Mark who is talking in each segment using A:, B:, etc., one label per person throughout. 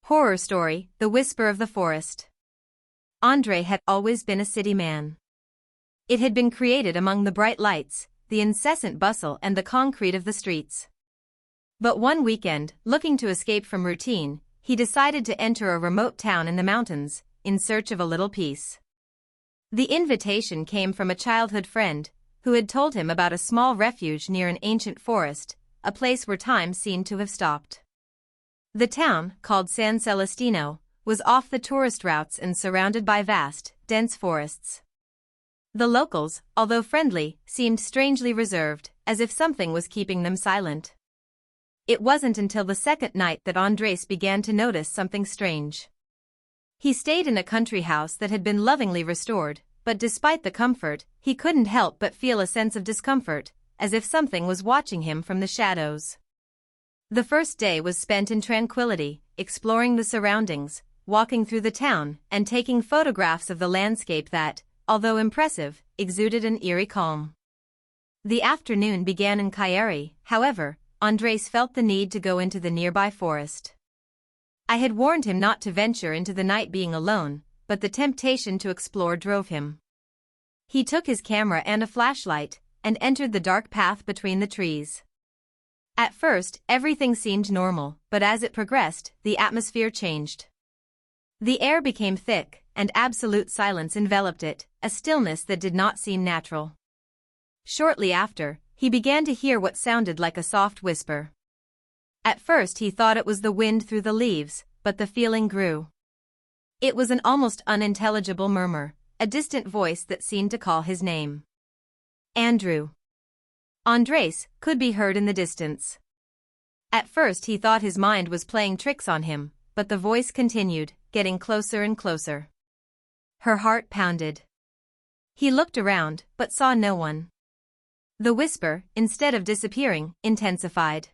A: Horror story, The Whisper of the Forest. André had always been a city man. It had been created among the bright lights, the incessant bustle and the concrete of the streets. But one weekend, looking to escape from routine, he decided to enter a remote town in the mountains, in search of a little peace. The invitation came from a childhood friend, who had told him about a small refuge near an ancient forest, a place where time seemed to have stopped. The town, called San Celestino, was off the tourist routes and surrounded by vast, dense forests. The locals, although friendly, seemed strangely reserved, as if something was keeping them silent. It wasn't until the second night that Andrés began to notice something strange. He stayed in a country house that had been lovingly restored, but despite the comfort, he couldn't help but feel a sense of discomfort, as if something was watching him from the shadows. The first day was spent in tranquility, exploring the surroundings, walking through the town, and taking photographs of the landscape that, although impressive, exuded an eerie calm. The afternoon began in Cagliari, however. Andrés felt the need to go into the nearby forest. I had warned him not to venture into the night being alone, but the temptation to explore drove him. He took his camera and a flashlight, and entered the dark path between the trees. At first, everything seemed normal, but as it progressed, the atmosphere changed. The air became thick, and absolute silence enveloped it, a stillness that did not seem natural. Shortly after, he began to hear what sounded like a soft whisper. At first he thought it was the wind through the leaves, but the feeling grew. It was an almost unintelligible murmur, a distant voice that seemed to call his name. Andrew. Andrés could be heard in the distance. At first he thought his mind was playing tricks on him, but the voice continued, getting closer and closer. Her heart pounded. He looked around, but saw no one. The whisper, instead of disappearing, intensified.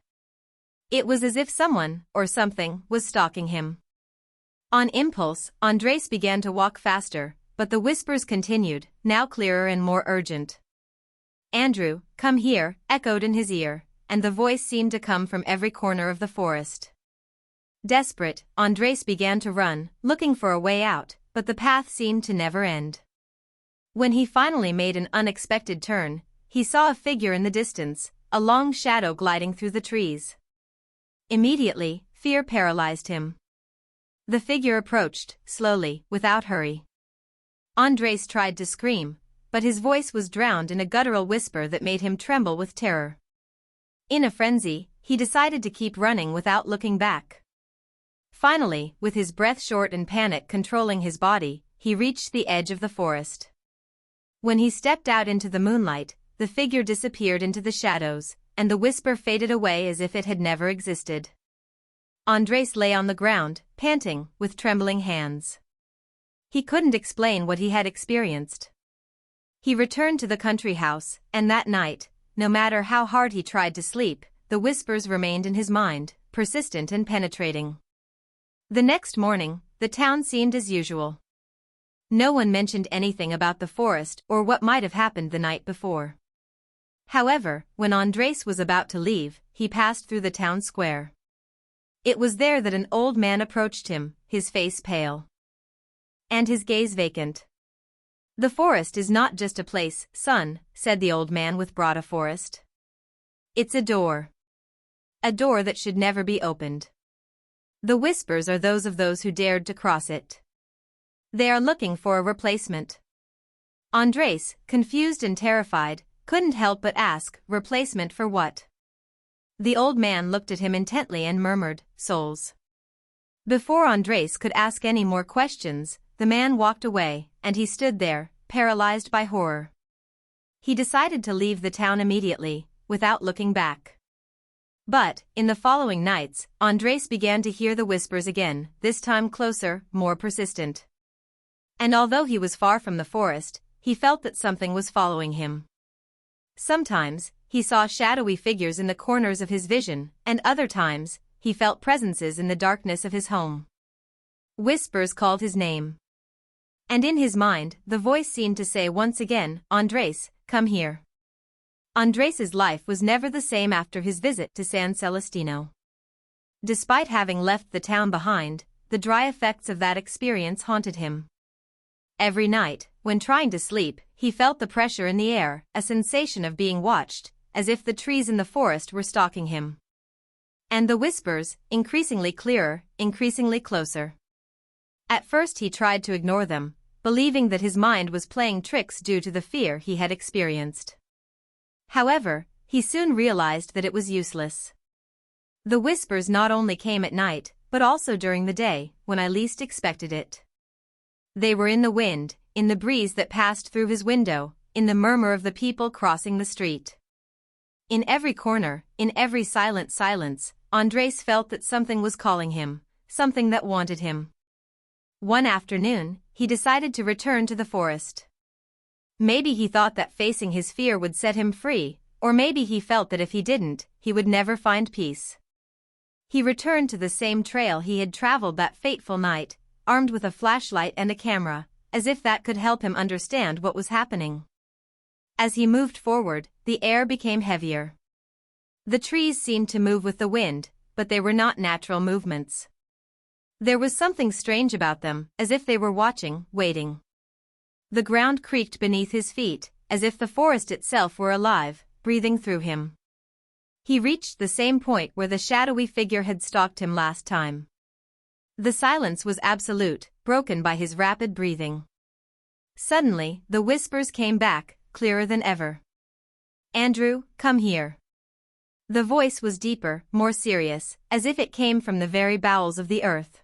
A: It was as if someone, or something, was stalking him. On impulse, Andrés began to walk faster, but the whispers continued, now clearer and more urgent. Andrew, come here, echoed in his ear, and the voice seemed to come from every corner of the forest. Desperate, Andrés began to run, looking for a way out, but the path seemed to never end. When he finally made an unexpected turn, he saw a figure in the distance, a long shadow gliding through the trees. Immediately, fear paralyzed him. The figure approached, slowly, without hurry. Andrés tried to scream, but his voice was drowned in a guttural whisper that made him tremble with terror. In a frenzy, he decided to keep running without looking back. Finally, with his breath short and panic controlling his body, he reached the edge of the forest. When he stepped out into the moonlight, the figure disappeared into the shadows, and the whisper faded away as if it had never existed. Andrés lay on the ground, panting, with trembling hands. He couldn't explain what he had experienced. He returned to the country house, and that night, no matter how hard he tried to sleep, the whispers remained in his mind, persistent and penetrating. The next morning, the town seemed as usual. No one mentioned anything about the forest or what might have happened the night before. However, when Andrés was about to leave, he passed through the town square. It was there that an old man approached him, his face pale, and his gaze vacant. The forest is not just a place, son, said the old man with broad forest. It's a door. A door that should never be opened. The whispers are those of those who dared to cross it. They are looking for a replacement. Andrés, confused and terrified, couldn't help but ask, replacement for what? The old man looked at him intently and murmured, souls. Before Andrés could ask any more questions, the man walked away, and he stood there, paralyzed by horror. He decided to leave the town immediately, without looking back. But, in the following nights, Andrés began to hear the whispers again, this time closer, more persistent. And although he was far from the forest, he felt that something was following him. Sometimes, he saw shadowy figures in the corners of his vision, and other times, he felt presences in the darkness of his home. Whispers called his name. And in his mind, the voice seemed to say once again, Andrés, come here. Andrés's life was never the same after his visit to San Celestino. Despite having left the town behind, the dry effects of that experience haunted him. Every night, when trying to sleep, he felt the pressure in the air, a sensation of being watched, as if the trees in the forest were stalking him. And the whispers, increasingly clearer, increasingly closer. At first he tried to ignore them, believing that his mind was playing tricks due to the fear he had experienced. However, he soon realized that it was useless. The whispers not only came at night, but also during the day, when I least expected it. They were in the wind, in the breeze that passed through his window, in the murmur of the people crossing the street. In every corner, in every silent silence, Andres felt that something was calling him, something that wanted him. One afternoon, he decided to return to the forest. Maybe he thought that facing his fear would set him free, or maybe he felt that if he didn't, he would never find peace. He returned to the same trail he had traveled that fateful night, armed with a flashlight and a camera, as if that could help him understand what was happening. As he moved forward, the air became heavier. The trees seemed to move with the wind, but they were not natural movements. There was something strange about them, as if they were watching, waiting. The ground creaked beneath his feet, as if the forest itself were alive, breathing through him. He reached the same point where the shadowy figure had stalked him last time. The silence was absolute, broken by his rapid breathing. Suddenly, the whispers came back, clearer than ever. "Andrew, come here." The voice was deeper, more serious, as if it came from the very bowels of the earth.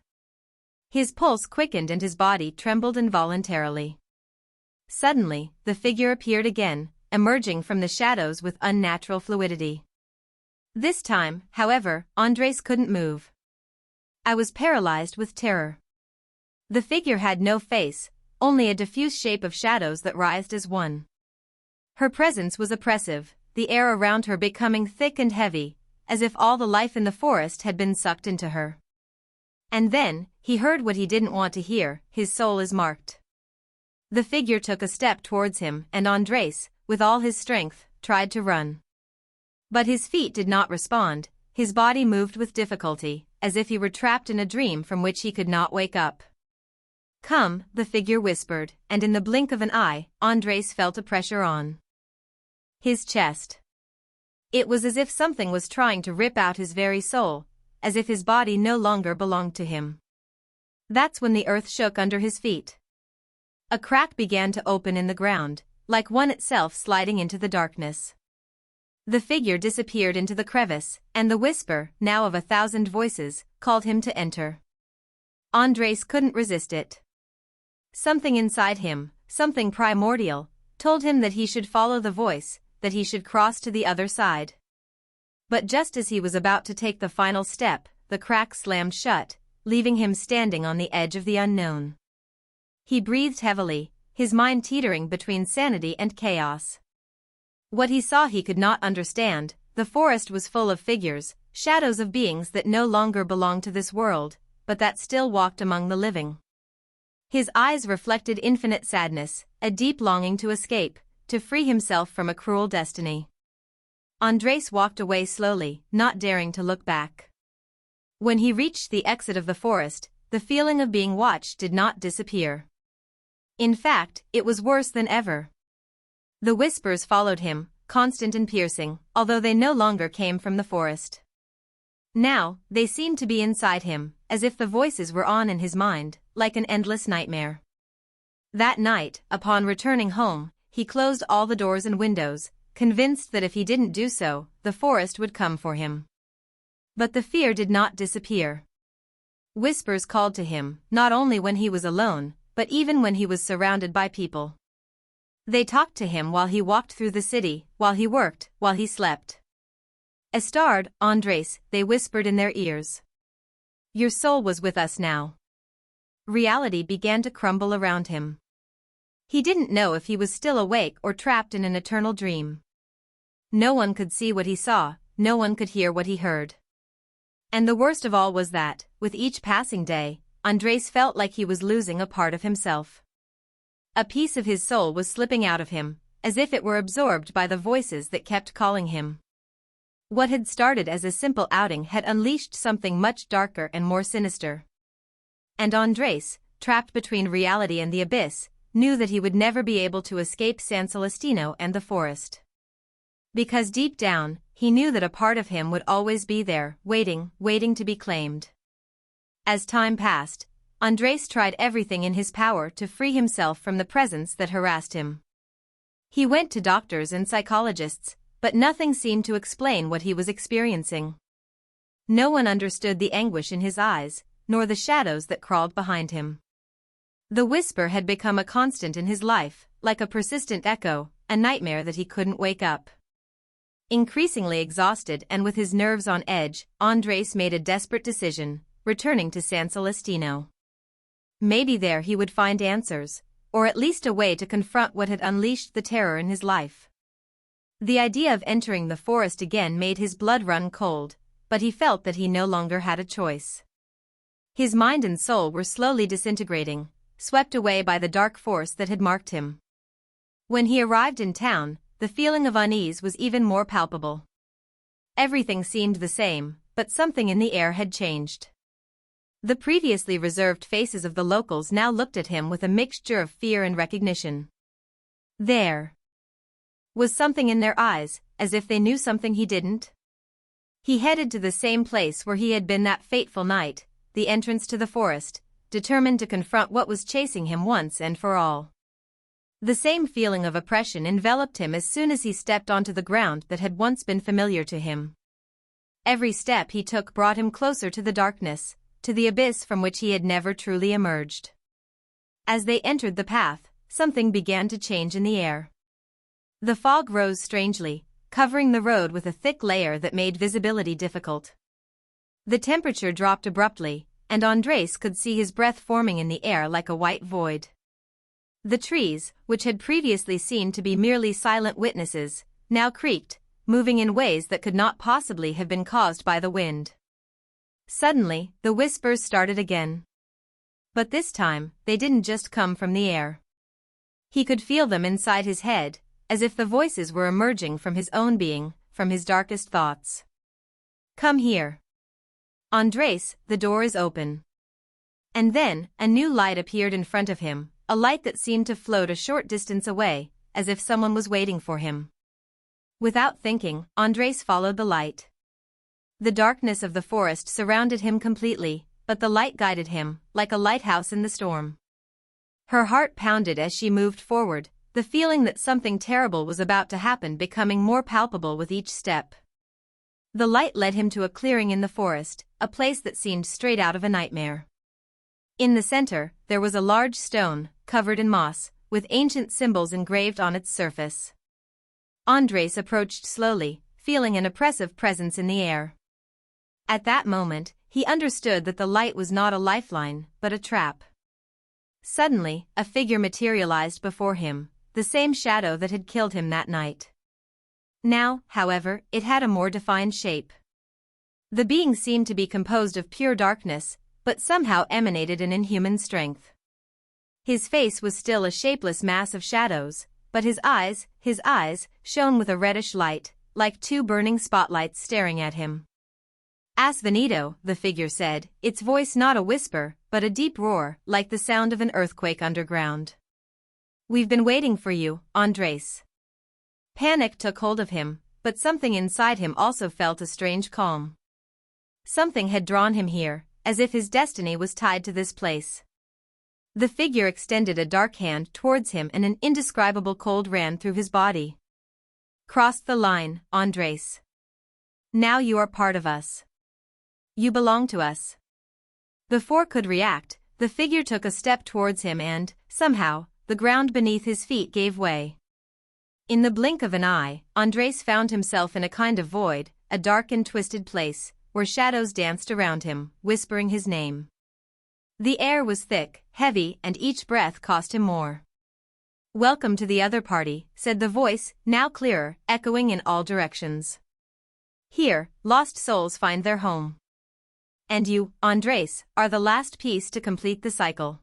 A: His pulse quickened and his body trembled involuntarily. Suddenly, the figure appeared again, emerging from the shadows with unnatural fluidity. This time, however, Andres couldn't move. I was paralyzed with terror. The figure had no face, only a diffuse shape of shadows that writhed as one. Her presence was oppressive, the air around her becoming thick and heavy, as if all the life in the forest had been sucked into her. And then, he heard what he didn't want to hear: "His soul is marked." The figure took a step towards him, and Andres, with all his strength, tried to run. But his feet did not respond, his body moved with difficulty, as if he were trapped in a dream from which he could not wake up. "Come," the figure whispered, and in the blink of an eye, Andres felt a pressure on his chest. It was as if something was trying to rip out his very soul, as if his body no longer belonged to him. That's when the earth shook under his feet. A crack began to open in the ground, like one itself sliding into the darkness. The figure disappeared into the crevice, and the whisper, now of 1,000 voices, called him to enter. Andres couldn't resist it. Something inside him, something primordial, told him that he should follow the voice, that he should cross to the other side. But just as he was about to take the final step, the crack slammed shut, leaving him standing on the edge of the unknown. He breathed heavily, his mind teetering between sanity and chaos. What he saw he could not understand. The forest was full of figures, shadows of beings that no longer belonged to this world, but that still walked among the living. His eyes reflected infinite sadness, a deep longing to escape, to free himself from a cruel destiny. Andres walked away slowly, not daring to look back. When he reached the exit of the forest, the feeling of being watched did not disappear. In fact, it was worse than ever. The whispers followed him, constant and piercing, although they no longer came from the forest. Now, they seemed to be inside him, as if the voices were on in his mind, like an endless nightmare. That night, upon returning home, he closed all the doors and windows, convinced that if he didn't do so, the forest would come for him. But the fear did not disappear. Whispers called to him, not only when he was alone, but even when he was surrounded by people. They talked to him while he walked through the city, while he worked, while he slept. "Estard, Andres," they whispered in their ears. "Your soul was with us now." Reality began to crumble around him. He didn't know if he was still awake or trapped in an eternal dream. No one could see what he saw, no one could hear what he heard. And the worst of all was that, with each passing day, Andres felt like he was losing a part of himself. A piece of his soul was slipping out of him, as if it were absorbed by the voices that kept calling him. What had started as a simple outing had unleashed something much darker and more sinister. And Andres, trapped between reality and the abyss, knew that he would never be able to escape San Celestino and the forest. Because deep down, he knew that a part of him would always be there, waiting to be claimed. As time passed, Andres tried everything in his power to free himself from the presence that harassed him. He went to doctors and psychologists, but nothing seemed to explain what he was experiencing. No one understood the anguish in his eyes, nor the shadows that crawled behind him. The whisper had become a constant in his life, like a persistent echo, a nightmare that he couldn't wake up. Increasingly exhausted and with his nerves on edge, Andres made a desperate decision, returning to San Celestino. Maybe there he would find answers, or at least a way to confront what had unleashed the terror in his life. The idea of entering the forest again made his blood run cold, but he felt that he no longer had a choice. His mind and soul were slowly disintegrating, swept away by the dark force that had marked him. When he arrived in town, the feeling of unease was even more palpable. Everything seemed the same, but something in the air had changed. The previously reserved faces of the locals now looked at him with a mixture of fear and recognition. There was something in their eyes, as if they knew something he didn't. He headed to the same place where he had been that fateful night, the entrance to the forest, determined to confront what was chasing him once and for all. The same feeling of oppression enveloped him as soon as he stepped onto the ground that had once been familiar to him. Every step he took brought him closer to the darkness, to the abyss from which he had never truly emerged. As they entered the path, something began to change in the air. The fog rose strangely, covering the road with a thick layer that made visibility difficult. The temperature dropped abruptly, and Andres could see his breath forming in the air like a white void. The trees, which had previously seemed to be merely silent witnesses, now creaked, moving in ways that could not possibly have been caused by the wind. Suddenly, the whispers started again. But this time, they didn't just come from the air. He could feel them inside his head, as if the voices were emerging from his own being, from his darkest thoughts. Come here. Andres, the door is open. And then, a new light appeared in front of him, a light that seemed to float a short distance away, as if someone was waiting for him. Without thinking, Andres followed the light. The darkness of the forest surrounded him completely, but the light guided him, like a lighthouse in the storm. Her heart pounded as she moved forward, the feeling that something terrible was about to happen becoming more palpable with each step. The light led him to a clearing in the forest, a place that seemed straight out of a nightmare. In the center, there was a large stone, covered in moss, with ancient symbols engraved on its surface. Andres approached slowly, feeling an oppressive presence in the air. At that moment, he understood that the light was not a lifeline, but a trap. Suddenly, a figure materialized before him, the same shadow that had killed him that night. Now, however, it had a more defined shape. The being seemed to be composed of pure darkness, but somehow emanated an inhuman strength. His face was still a shapeless mass of shadows, but his eyes shone with a reddish light, like two burning spotlights staring at him. Has venido, the figure said, its voice not a whisper, but a deep roar, like the sound of an earthquake underground. We've been waiting for you, Andres. Panic took hold of him, but something inside him also felt a strange calm. Something had drawn him here, as if his destiny was tied to this place. The figure extended a dark hand towards him and an indescribable cold ran through his body. Crossed the line, Andres. Now you are part of us. You belong to us. Before could react, the figure took a step towards him and, somehow, the ground beneath his feet gave way. In the blink of an eye, Andres found himself in a kind of void, a dark and twisted place, where shadows danced around him, whispering his name. The air was thick, heavy, and each breath cost him more. Welcome to the other party, said the voice, now clearer, echoing in all directions. Here, lost souls find their home. And you, Andres, are the last piece to complete the cycle.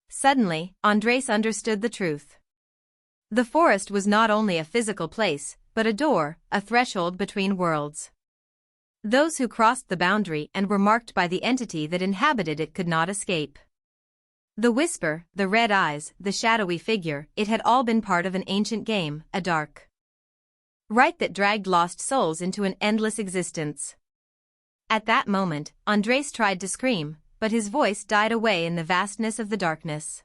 A: Suddenly, Andres understood the truth. The forest was not only a physical place, but a door, a threshold between worlds. Those who crossed the boundary and were marked by the entity that inhabited it could not escape. The whisper, the red eyes, the shadowy figure, it had all been part of an ancient game, a dark rite that dragged lost souls into an endless existence. At that moment, Andres tried to scream, but his voice died away in the vastness of the darkness.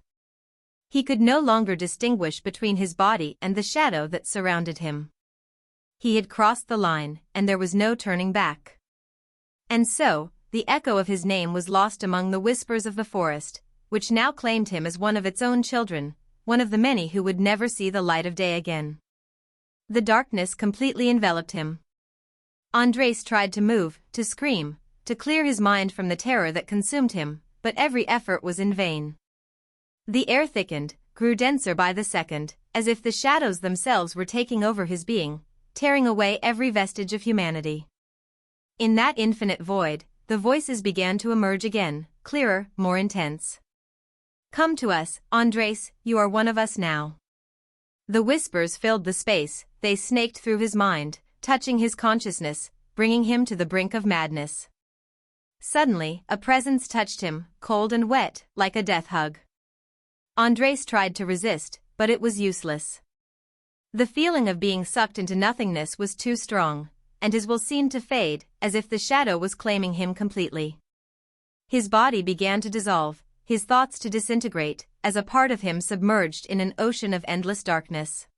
A: He could no longer distinguish between his body and the shadow that surrounded him. He had crossed the line, and there was no turning back. And so, the echo of his name was lost among the whispers of the forest, which now claimed him as one of its own children, one of the many who would never see the light of day again. The darkness completely enveloped him. Andres tried to move, to scream, to clear his mind from the terror that consumed him, but every effort was in vain. The air thickened, grew denser by the second, as if the shadows themselves were taking over his being, tearing away every vestige of humanity. In that infinite void, the voices began to emerge again, clearer, more intense. "Come to us, Andres, you are one of us now." The whispers filled the space, they snaked through his mind, touching his consciousness, bringing him to the brink of madness. Suddenly, a presence touched him, cold and wet, like a death hug. Andres tried to resist, but it was useless. The feeling of being sucked into nothingness was too strong, and his will seemed to fade, as if the shadow was claiming him completely. His body began to dissolve, his thoughts to disintegrate, as a part of him submerged in an ocean of endless darkness.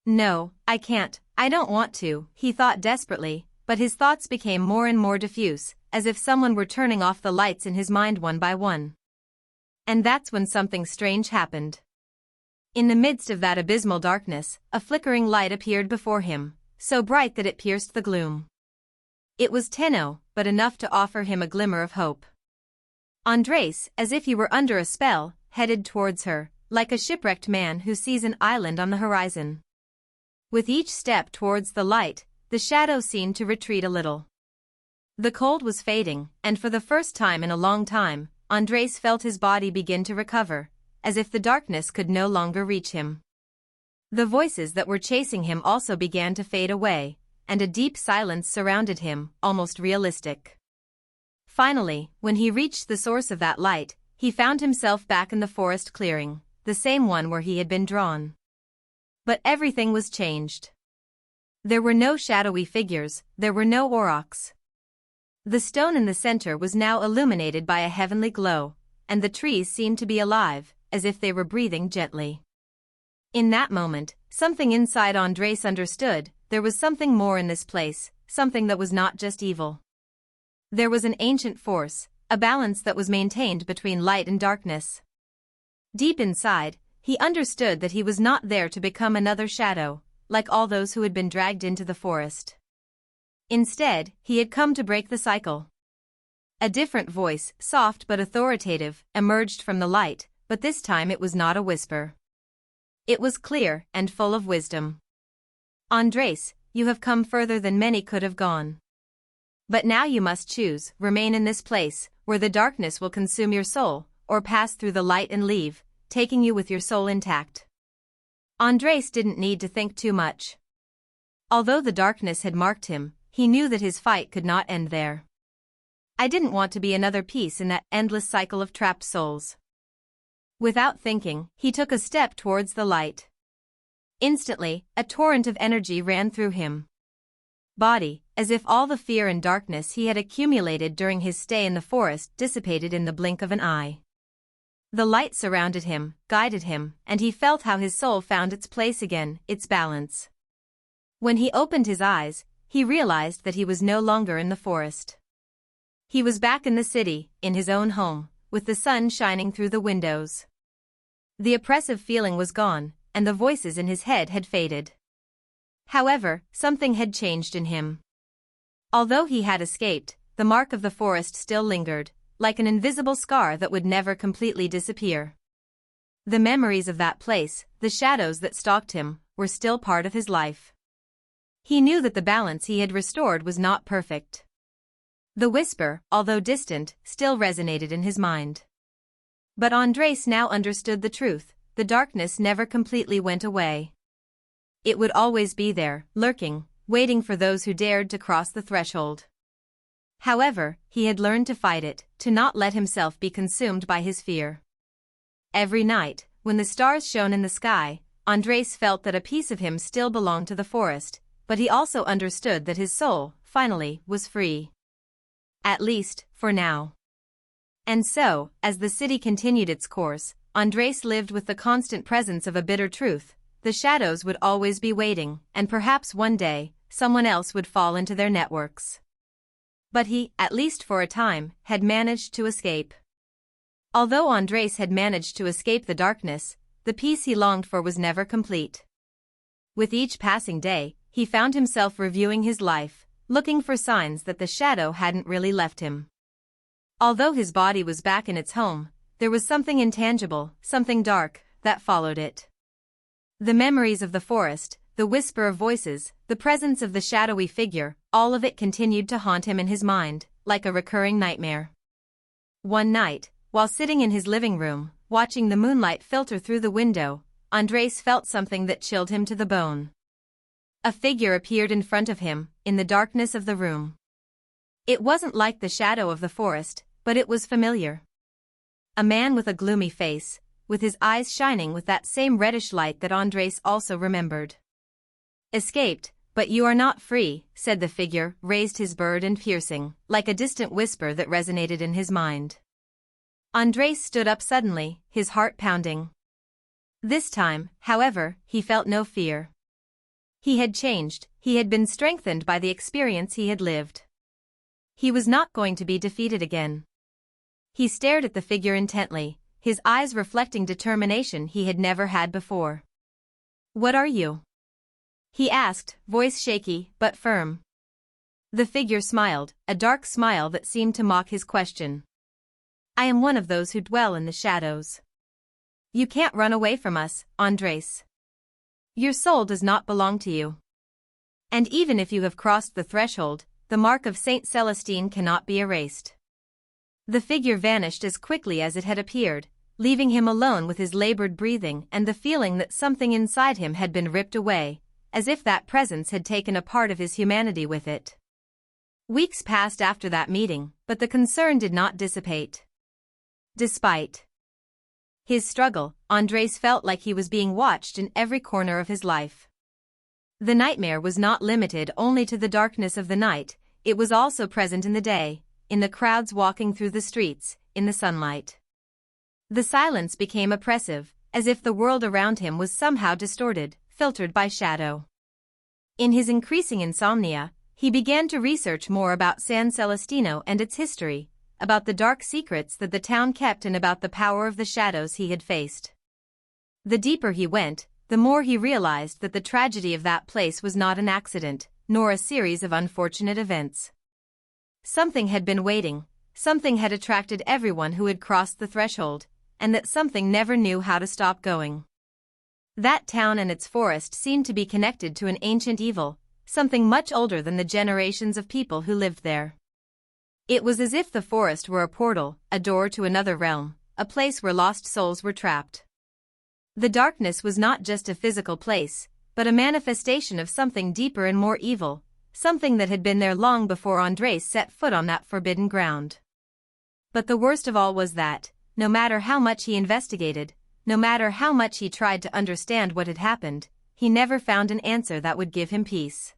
A: "No, I can't, I don't want to," he thought desperately, but his thoughts became more and more diffuse, as if someone were turning off the lights in his mind one by one. And that's when something strange happened. In the midst of that abysmal darkness, a flickering light appeared before him, so bright that it pierced the gloom. It was tenue, but enough to offer him a glimmer of hope. Andres, as if he were under a spell, headed towards her, like a shipwrecked man who sees an island on the horizon. With each step towards the light, the shadow seemed to retreat a little. The cold was fading, and for the first time in a long time, Andres felt his body begin to recover, as if the darkness could no longer reach him. The voices that were chasing him also began to fade away, and a deep silence surrounded him, almost realistic. Finally, when he reached the source of that light, he found himself back in the forest clearing, the same one where he had been drawn. But everything was changed. There were no shadowy figures, there were no aurochs. The stone in the center was now illuminated by a heavenly glow, and the trees seemed to be alive, as if they were breathing gently. In that moment, something inside Andres understood, there was something more in this place, something that was not just evil. There was an ancient force, a balance that was maintained between light and darkness. Deep inside, he understood that he was not there to become another shadow, like all those who had been dragged into the forest. Instead, he had come to break the cycle. A different voice, soft but authoritative, emerged from the light, but this time it was not a whisper. It was clear and full of wisdom. "Andres, you have come further than many could have gone. But now you must choose, remain in this place, where the darkness will consume your soul, or pass through the light and leave, taking you with your soul intact." Andres didn't need to think too much. Although the darkness had marked him, he knew that his fight could not end there. "I didn't want to be another piece in that endless cycle of trapped souls." Without thinking, he took a step towards the light. Instantly, a torrent of energy ran through him. Body, as if all the fear and darkness he had accumulated during his stay in the forest dissipated in the blink of an eye. The light surrounded him, guided him, and he felt how his soul found its place again, its balance. When he opened his eyes, he realized that he was no longer in the forest. He was back in the city, in his own home, with the sun shining through the windows. The oppressive feeling was gone, and the voices in his head had faded. However, something had changed in him. Although he had escaped, the mark of the forest still lingered, like an invisible scar that would never completely disappear. The memories of that place, the shadows that stalked him, were still part of his life. He knew that the balance he had restored was not perfect. The whisper, although distant, still resonated in his mind. But Andres now understood the truth, the darkness never completely went away. It would always be there, lurking, waiting for those who dared to cross the threshold. However, he had learned to fight it, to not let himself be consumed by his fear. Every night, when the stars shone in the sky, Andres felt that a piece of him still belonged to the forest, but he also understood that his soul, finally, was free. At least, for now. And so, as the city continued its course, Andres lived with the constant presence of a bitter truth: the shadows would always be waiting, and perhaps one day, someone else would fall into their networks. But he, at least for a time, had managed to escape. Although Andres had managed to escape the darkness, the peace he longed for was never complete. With each passing day, he found himself reviewing his life, looking for signs that the shadow hadn't really left him. Although his body was back in its home, there was something intangible, something dark, that followed it. The memories of the forest, the whisper of voices, the presence of the shadowy figure, all of it continued to haunt him in his mind, like a recurring nightmare. One night, while sitting in his living room, watching the moonlight filter through the window, Andres felt something that chilled him to the bone. A figure appeared in front of him, in the darkness of the room. It wasn't like the shadow of the forest, but it was familiar. A man with a gloomy face, with his eyes shining with that same reddish light that Andres also remembered. "Escaped, but you are not free," said the figure, raised his bird and piercing, like a distant whisper that resonated in his mind. Andres stood up suddenly, his heart pounding. This time, however, he felt no fear. He had changed, he had been strengthened by the experience he had lived. He was not going to be defeated again. He stared at the figure intently, his eyes reflecting determination he had never had before. "What are you?" he asked, voice shaky but firm. The figure smiled, a dark smile that seemed to mock his question. "I am one of those who dwell in the shadows. You can't run away from us, Andres. Your soul does not belong to you. And even if you have crossed the threshold, the mark of Saint Celestine cannot be erased." The figure vanished as quickly as it had appeared, leaving him alone with his labored breathing and the feeling that something inside him had been ripped away, as if that presence had taken a part of his humanity with it. Weeks passed after that meeting, but the concern did not dissipate. Despite his struggle, Andres felt like he was being watched in every corner of his life. The nightmare was not limited only to the darkness of the night, it was also present in the day, in the crowds walking through the streets, in the sunlight. The silence became oppressive, as if the world around him was somehow distorted, filtered by shadow. In his increasing insomnia, he began to research more about San Celestino and its history, about the dark secrets that the town kept and about the power of the shadows he had faced. The deeper he went, the more he realized that the tragedy of that place was not an accident, nor a series of unfortunate events. Something had been waiting, something had attracted everyone who had crossed the threshold, and that something never knew how to stop going. That town and its forest seemed to be connected to an ancient evil, something much older than the generations of people who lived there. It was as if the forest were a portal, a door to another realm, a place where lost souls were trapped. The darkness was not just a physical place, but a manifestation of something deeper and more evil, something that had been there long before Andres set foot on that forbidden ground. But the worst of all was that, no matter how much he investigated, no matter how much he tried to understand what had happened, he never found an answer that would give him peace.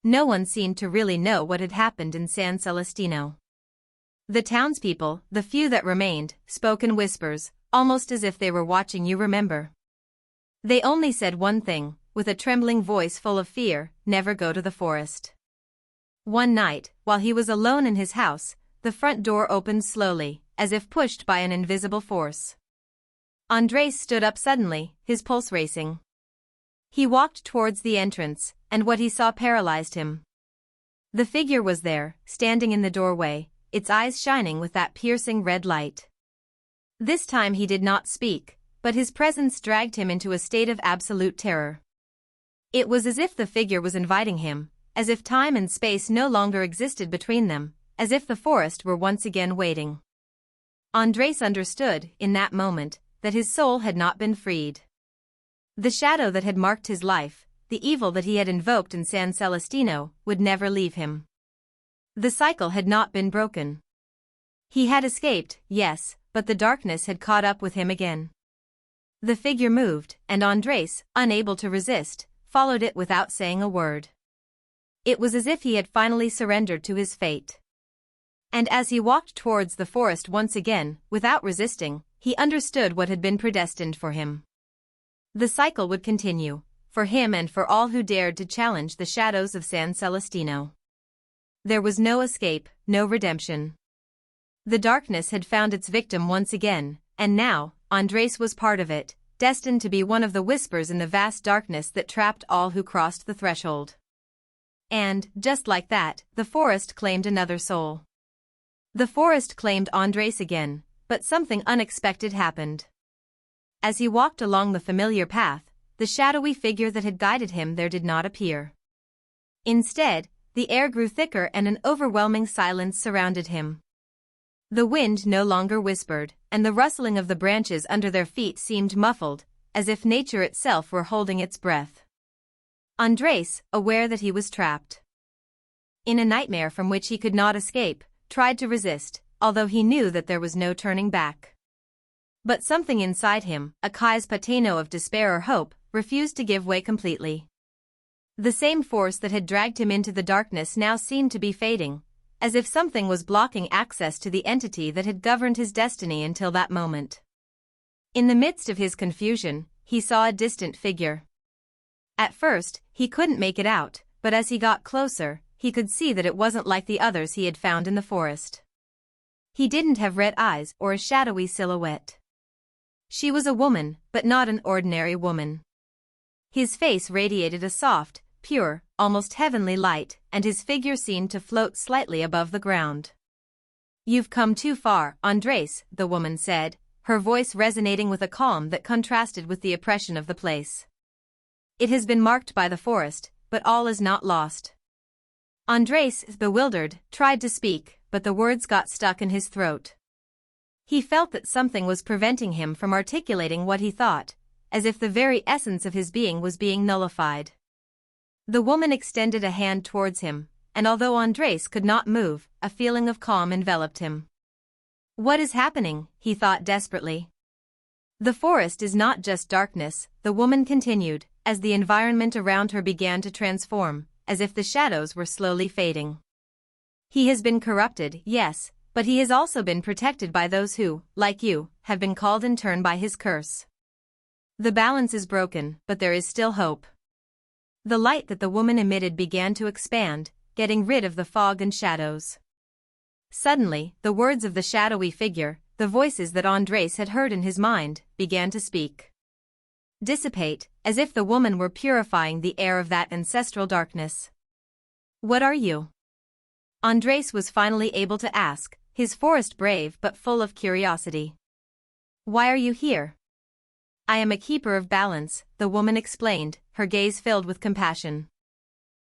A: No one seemed to really know what had happened in San Celestino. The townspeople, the few that remained, spoke in whispers, almost as if they were watching you remember. They only said one thing, with a trembling voice full of fear: never go to the forest. One night, while he was alone in his house, the front door opened slowly, as if pushed by an invisible force. Andres stood up suddenly, his pulse racing. He walked towards the entrance, and what he saw paralyzed him. The figure was there, standing in the doorway, its eyes shining with that piercing red light. This time he did not speak, but his presence dragged him into a state of absolute terror. It was as if the figure was inviting him, as if time and space no longer existed between them, as if the forest were once again waiting. Andres understood, in that moment, that his soul had not been freed. The shadow that had marked his life, the evil that he had invoked in San Celestino, would never leave him. The cycle had not been broken. He had escaped, yes, but the darkness had caught up with him again. The figure moved, and Andres, unable to resist, followed it without saying a word. It was as if he had finally surrendered to his fate. And as he walked towards the forest once again, without resisting, he understood what had been predestined for him. The cycle would continue, for him and for all who dared to challenge the shadows of San Celestino. There was no escape, no redemption. The darkness had found its victim once again, and now, Andres was part of it, destined to be one of the whispers in the vast darkness that trapped all who crossed the threshold. And, just like that, the forest claimed another soul. The forest claimed Andres again, but something unexpected happened. As he walked along the familiar path, the shadowy figure that had guided him there did not appear. Instead, the air grew thicker and an overwhelming silence surrounded him. The wind no longer whispered, and the rustling of the branches under their feet seemed muffled, as if nature itself were holding its breath. Andres, aware that he was trapped in a nightmare from which he could not escape, tried to resist, although he knew that there was no turning back. But something inside him, a cais pateno of despair or hope, refused to give way completely. The same force that had dragged him into the darkness now seemed to be fading, as if something was blocking access to the entity that had governed his destiny until that moment. In the midst of his confusion, he saw a distant figure. At first, he couldn't make it out, but as he got closer, he could see that it wasn't like the others he had found in the forest. He didn't have red eyes or a shadowy silhouette. She was a woman, but not an ordinary woman. His face radiated a soft, pure, almost heavenly light, and his figure seemed to float slightly above the ground. "You've come too far, Andres," the woman said, her voice resonating with a calm that contrasted with the oppression of the place. "It has been marked by the forest, but all is not lost." Andres, bewildered, tried to speak, but the words got stuck in his throat. He felt that something was preventing him from articulating what he thought, as if the very essence of his being was being nullified. The woman extended a hand towards him, and although Andres could not move, a feeling of calm enveloped him. "What is happening?" he thought desperately. "The forest is not just darkness," the woman continued, as the environment around her began to transform, as if the shadows were slowly fading. "He has been corrupted, yes, but he has also been protected by those who, like you, have been called in turn by his curse. The balance is broken, but there is still hope." The light that the woman emitted began to expand, getting rid of the fog and shadows. Suddenly, the words of the shadowy figure, the voices that Andres had heard in his mind, began to speak. Dissipate, as if the woman were purifying the air of that ancestral darkness. "What are you?" Andres was finally able to ask, his forest brave but full of curiosity. "Why are you here?" "I am a keeper of balance," the woman explained, her gaze filled with compassion.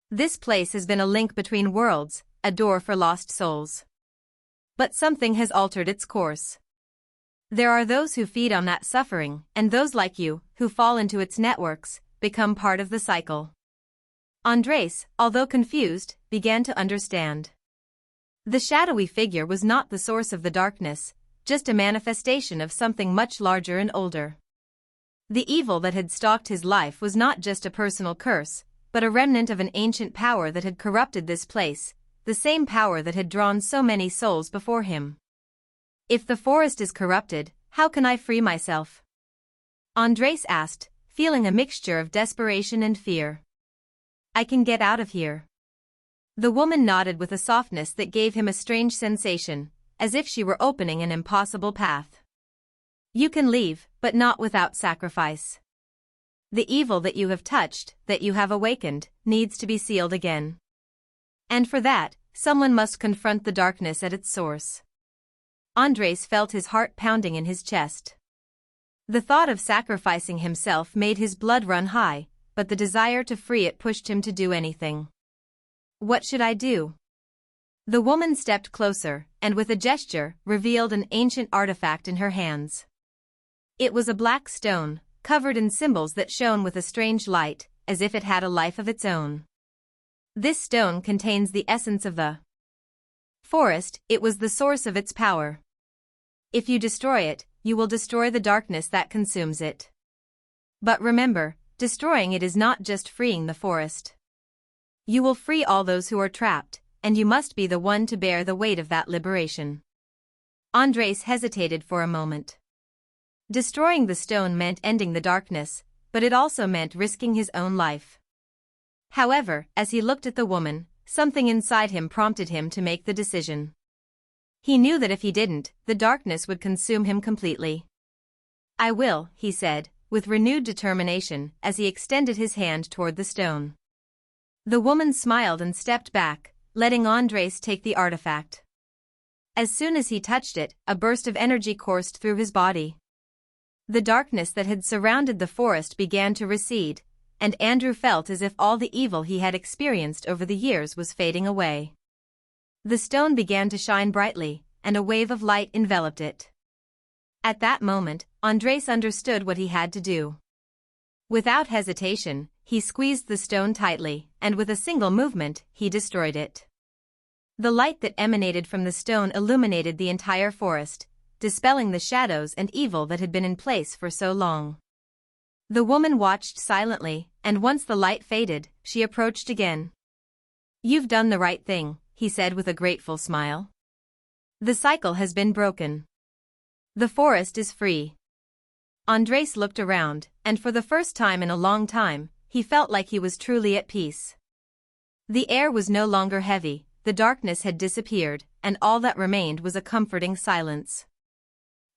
A: "This place has been a link between worlds, a door for lost souls. But something has altered its course. There are those who feed on that suffering, and those like you, who fall into its networks, become part of the cycle." Andres, although confused, began to understand. The shadowy figure was not the source of the darkness, just a manifestation of something much larger and older. The evil that had stalked his life was not just a personal curse, but a remnant of an ancient power that had corrupted this place, the same power that had drawn so many souls before him. "If the forest is corrupted, how can I free myself?" Andres asked, feeling a mixture of desperation and fear. "I can get out of here." The woman nodded with a softness that gave him a strange sensation, as if she were opening an impossible path. "You can leave, but not without sacrifice. The evil that you have touched, that you have awakened, needs to be sealed again. And for that, someone must confront the darkness at its source." Andres felt his heart pounding in his chest. The thought of sacrificing himself made his blood run high, but the desire to free it pushed him to do anything. "What should I do?" The woman stepped closer, and with a gesture, revealed an ancient artifact in her hands. It was a black stone, covered in symbols that shone with a strange light, as if it had a life of its own. "This stone contains the essence of the forest, it was the source of its power. If you destroy it, you will destroy the darkness that consumes it. But remember, destroying it is not just freeing the forest. You will free all those who are trapped, and you must be the one to bear the weight of that liberation. Andres hesitated for a moment. Destroying the stone meant ending the darkness, but it also meant risking his own life. However, as he looked at the woman, something inside him prompted him to make the decision. He knew that if he didn't, the darkness would consume him completely. "I will," he said, with renewed determination, as he extended his hand toward the stone. The woman smiled and stepped back, letting Andres take the artifact. As soon as he touched it, a burst of energy coursed through his body. The darkness that had surrounded the forest began to recede, and Andrew felt as if all the evil he had experienced over the years was fading away. The stone began to shine brightly, and a wave of light enveloped it. At that moment, Andres understood what he had to do. Without hesitation, he squeezed the stone tightly, and with a single movement, he destroyed it. The light that emanated from the stone illuminated the entire forest, dispelling the shadows and evil that had been in place for so long. The woman watched silently, and once the light faded, she approached again. "You've done the right thing," he said with a grateful smile. "The cycle has been broken. The forest is free." Andres looked around, and for the first time in a long time, he felt like he was truly at peace. The air was no longer heavy, the darkness had disappeared, and all that remained was a comforting silence.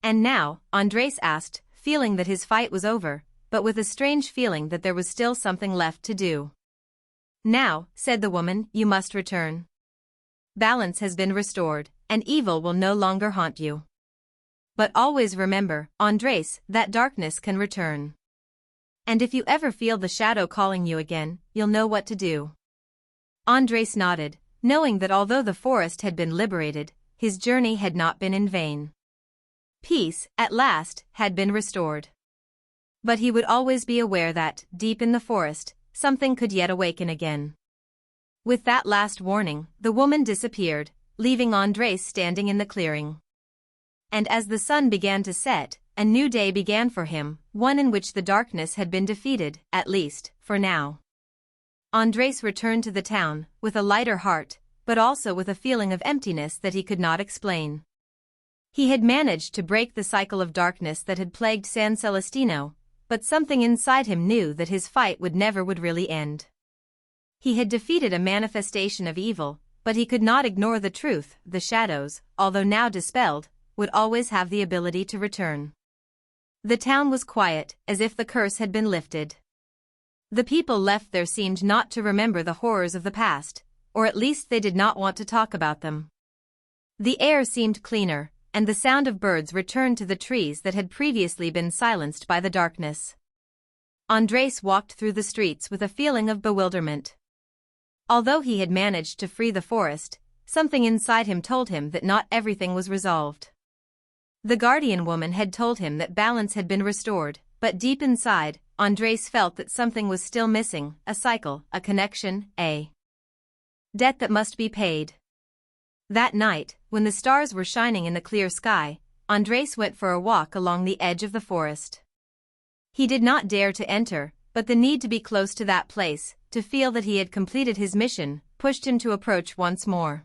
A: "And now?" Andres asked, feeling that his fight was over, but with a strange feeling that there was still something left to do. "Now," said the woman, "you must return. Balance has been restored, and evil will no longer haunt you. But always remember, Andres, that darkness can return. And if you ever feel the shadow calling you again, you'll know what to do." Andres nodded, knowing that although the forest had been liberated, his journey had not been in vain. Peace, at last, had been restored. But he would always be aware that, deep in the forest, something could yet awaken again. With that last warning, the woman disappeared, leaving Andres standing in the clearing. And as the sun began to set, a new day began for him, one in which the darkness had been defeated, at least, for now. Andres returned to the town, with a lighter heart, but also with a feeling of emptiness that he could not explain. He had managed to break the cycle of darkness that had plagued San Celestino, but something inside him knew that his fight would really end. He had defeated a manifestation of evil, but he could not ignore the truth: the shadows, although now dispelled, would always have the ability to return. The town was quiet, as if the curse had been lifted. The people left there seemed not to remember the horrors of the past, or at least they did not want to talk about them. The air seemed cleaner, and the sound of birds returned to the trees that had previously been silenced by the darkness. Andres walked through the streets with a feeling of bewilderment. Although he had managed to free the forest, something inside him told him that not everything was resolved. The guardian woman had told him that balance had been restored, but deep inside, Andres felt that something was still missing: a cycle, a connection, a debt that must be paid. That night, when the stars were shining in the clear sky, Andres went for a walk along the edge of the forest. He did not dare to enter, but the need to be close to that place, to feel that he had completed his mission, pushed him to approach once more.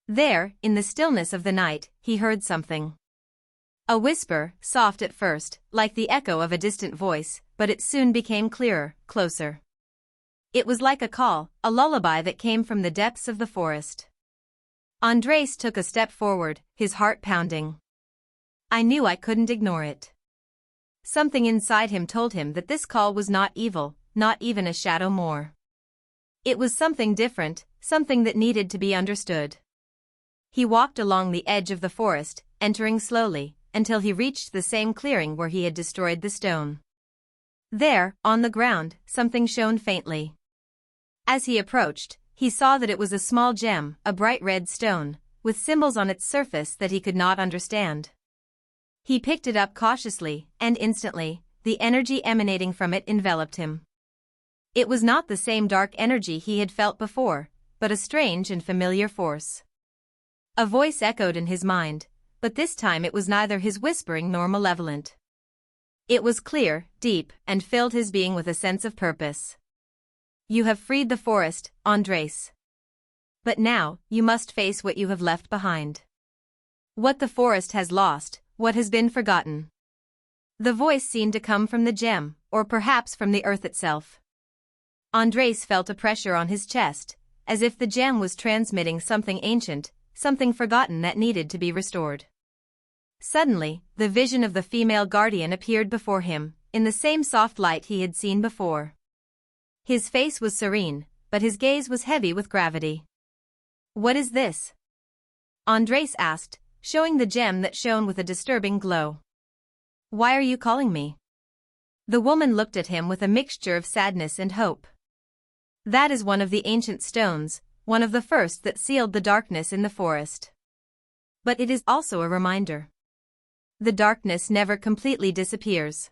A: There, in the stillness of the night, he heard something. A whisper, soft at first, like the echo of a distant voice, but it soon became clearer, closer. It was like a call, a lullaby that came from the depths of the forest. Andres took a step forward, his heart pounding. I knew I couldn't ignore it. Something inside him told him that this call was not evil, not even a shadow more. It was something different, something that needed to be understood. He walked along the edge of the forest, entering slowly, until he reached the same clearing where he had destroyed the stone. There, on the ground, something shone faintly. As he approached, he saw that it was a small gem, a bright red stone, with symbols on its surface that he could not understand. He picked it up cautiously, and instantly, the energy emanating from it enveloped him. It was not the same dark energy he had felt before, but a strange and familiar force. A voice echoed in his mind, but this time it was neither his whispering nor malevolent. It was clear, deep, and filled his being with a sense of purpose. You have freed the forest, Andres. But now, you must face what you have left behind. What the forest has lost, what has been forgotten. The voice seemed to come from the gem, or perhaps from the earth itself. Andres felt a pressure on his chest, as if the gem was transmitting something ancient, something forgotten that needed to be restored. Suddenly, the vision of the female guardian appeared before him, in the same soft light he had seen before. His face was serene, but his gaze was heavy with gravity. What is this? Andres asked, showing the gem that shone with a disturbing glow. Why are you calling me? The woman looked at him with a mixture of sadness and hope. That is one of the ancient stones, one of the first that sealed the darkness in the forest. But it is also a reminder. The darkness never completely disappears.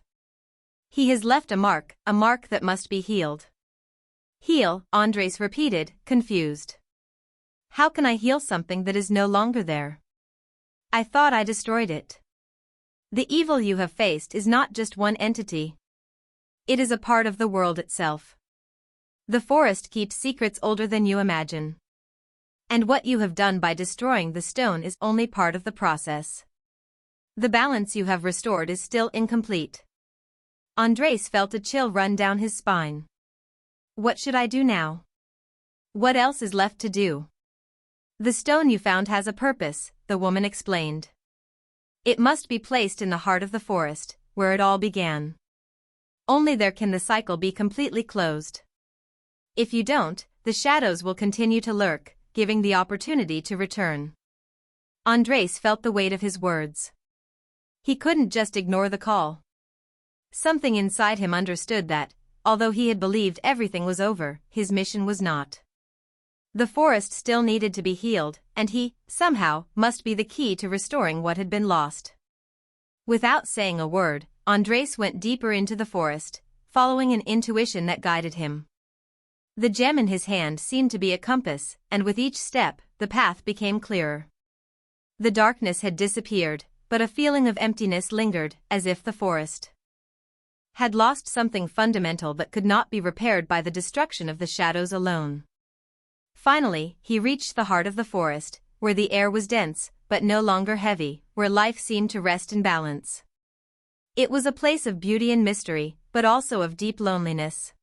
A: He has left a mark that must be healed. Heal, Andres repeated, confused. How can I heal something that is no longer there? I thought I destroyed it. The evil you have faced is not just one entity. It is a part of the world itself. The forest keeps secrets older than you imagine. And what you have done by destroying the stone is only part of the process. The balance you have restored is still incomplete. Andres felt a chill run down his spine. What should I do now? What else is left to do? The stone you found has a purpose, the woman explained. It must be placed in the heart of the forest, where it all began. Only there can the cycle be completely closed. If you don't, the shadows will continue to lurk, giving the opportunity to return. Andres felt the weight of his words. He couldn't just ignore the call. Something inside him understood that, although he had believed everything was over, his mission was not. The forest still needed to be healed, and he, somehow, must be the key to restoring what had been lost. Without saying a word, Andres went deeper into the forest, following an intuition that guided him. The gem in his hand seemed to be a compass, and with each step, the path became clearer. The darkness had disappeared, but a feeling of emptiness lingered, as if the forest had lost something fundamental that could not be repaired by the destruction of the shadows alone. Finally, he reached the heart of the forest, where the air was dense, but no longer heavy, where life seemed to rest in balance. It was a place of beauty and mystery, but also of deep loneliness.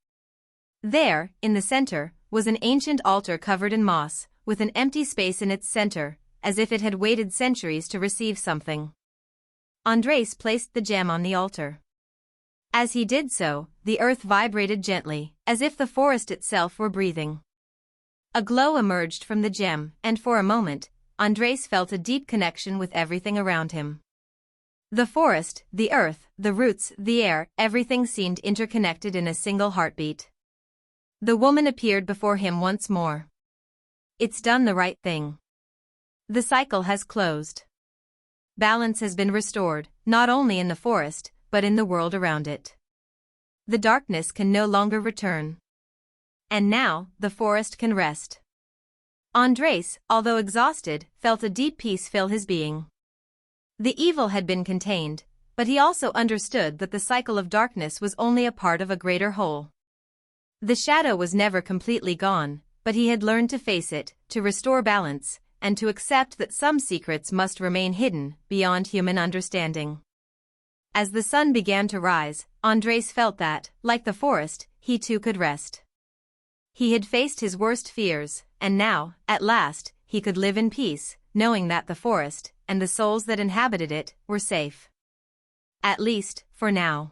A: There, in the center, was an ancient altar covered in moss, with an empty space in its center, as if it had waited centuries to receive something. Andres placed the gem on the altar. As he did so, the earth vibrated gently, as if the forest itself were breathing. A glow emerged from the gem, and for a moment, Andres felt a deep connection with everything around him. The forest, the earth, the roots, the air, everything seemed interconnected in a single heartbeat. The woman appeared before him once more. It's done the right thing. The cycle has closed. Balance has been restored, not only in the forest, but in the world around it. The darkness can no longer return. And now, the forest can rest. Andres, although exhausted, felt a deep peace fill his being. The evil had been contained, but he also understood that the cycle of darkness was only a part of a greater whole. The shadow was never completely gone, but he had learned to face it, to restore balance, and to accept that some secrets must remain hidden, beyond human understanding. As the sun began to rise, Andres felt that, like the forest, he too could rest. He had faced his worst fears, and now, at last, he could live in peace, knowing that the forest, and the souls that inhabited it, were safe. At least, for now.